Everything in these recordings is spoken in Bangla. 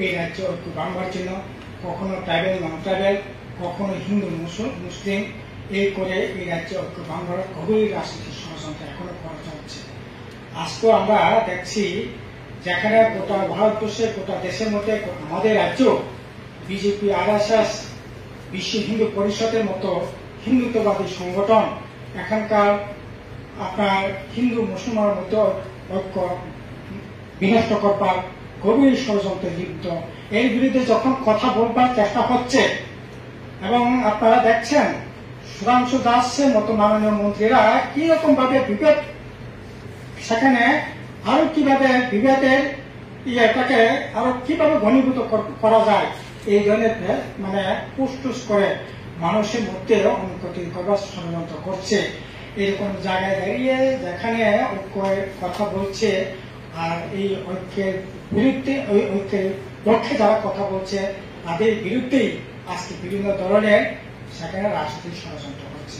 এই রাজ্যে ঐক্য ভাঙবার জন্য, কখনো ট্রাইবেল নন ট্রাইবেল, কখনো হিন্দু মুসলিম, এই করে এই রাজ্যে ঐক্য ভাঙবার গভীর রাজনীতির ষড়যন্ত্র এখনো করা হচ্ছে। আজকেও আমরা দেখছি যেখানে গোটা ভারতবর্ষে, গোটা দেশের মধ্যে আমাদের রাজ্য বিজেপি, আরএসএস, বিশ্ব হিন্দু পরিষদের মতো হিন্দুত্ববাদী সংগঠন এখানকার আপনার হিন্দু মুসলমানের মধ্যে ঐক্য বিনষ্ট করবার গভীর ষড়যন্ত্রে লিপ্ত। এর বিরুদ্ধে যখন কথা বলবার চেষ্টা হচ্ছে এবং আপনারা দেখছেন সুধাংশু দাসের মতো মাননীয় মন্ত্রীরা কি রকম ভাবে বিভেদ, সেখানে আরো কিভাবে বিভেদের ইয়েটাকে আরো কিভাবে ঘনীভূত করা যায় এই ধরনের মানে পুষ্টুস করে মানুষের মধ্যে অনুভূতি করবার ষড়যন্ত্র করছে। এরকম জায়গায় দাঁড়িয়ে যেখানে ঐক্যের কথা বলছে আর এই ঐক্যের বিরুদ্ধে, ওই ঐক্যের পক্ষে যারা কথা বলছে তাদের বিরুদ্ধেই আজকে বিভিন্ন ধরনের সেখানে রাজনৈতিক ষড়যন্ত্র হচ্ছে।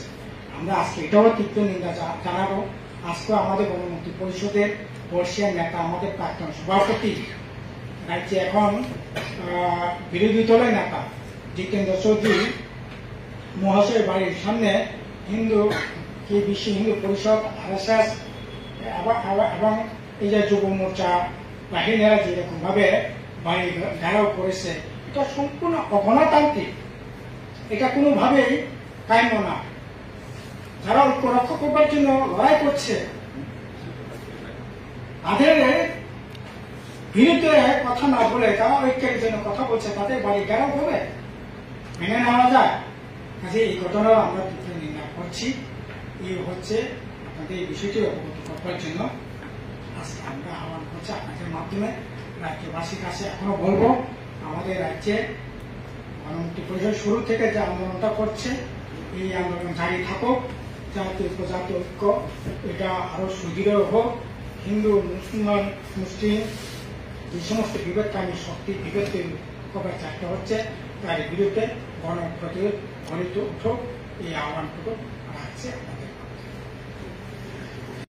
আমরা আজকে এটাও তীব্র নিন্দা জানাবো। আজকে আমাদের গণমুক্তি পরিষদের বর্ষিয়ান নেতা, আমাদের প্রাক্তন সভাপতি, রাজ্যে এখন বিরোধী দলের নেতা জিতেন্দ্র চৌধুরী মহাশয়ের বাড়ির সামনে বিশ্ব হিন্দু পরিষদ, আরএসএস এবং এই যে যুব মোর্চা বাহিনীরা যেরকম ভাবে বাড়ি ঘেরাও করেছে, এটা সম্পূর্ণ অগণতান্ত্রিক, এটা কোনোভাবেই কাম্য না। যারা ঐক্য রক্ষা করবার জন্য লড়াই করছে তাদের বিরুদ্ধে কথা না বলে তারা ঐক্যের জন্য কথা বলছে, তাদের বাড়ি ঘেরাও হবে, মেনে নেওয়া যায়? কাজে এই ঘটনাও আমরা তীব্র নিন্দা করছি। এই হচ্ছে আপনাদের এই বিষয়টি অবগত করবার জন্য আজকে আমরা আহ্বান করছি আপনাদের মাধ্যমে রাজ্যবাসীর কাছে। এখনো বলবো, আমাদের রাজ্যে গণমুক্তি পরিষদ শুরু থেকে যে আন্দোলনটা করছে, এই আন্দোলন জারি থাকুক, জাতীয় উপজাতীয় ঐক্য এটা আরো সুদৃঢ় হোক। হিন্দু মুসলমান মুসলিম যে সমস্ত বিভেদকামী শক্তি বিভেদ তৈরি করবার চেষ্টা হচ্ছে তার বিরুদ্ধে গণপ্রতিরোধ গঠিত উঠুক, এই আহ্বানটুকু রাখছে আপনাদের।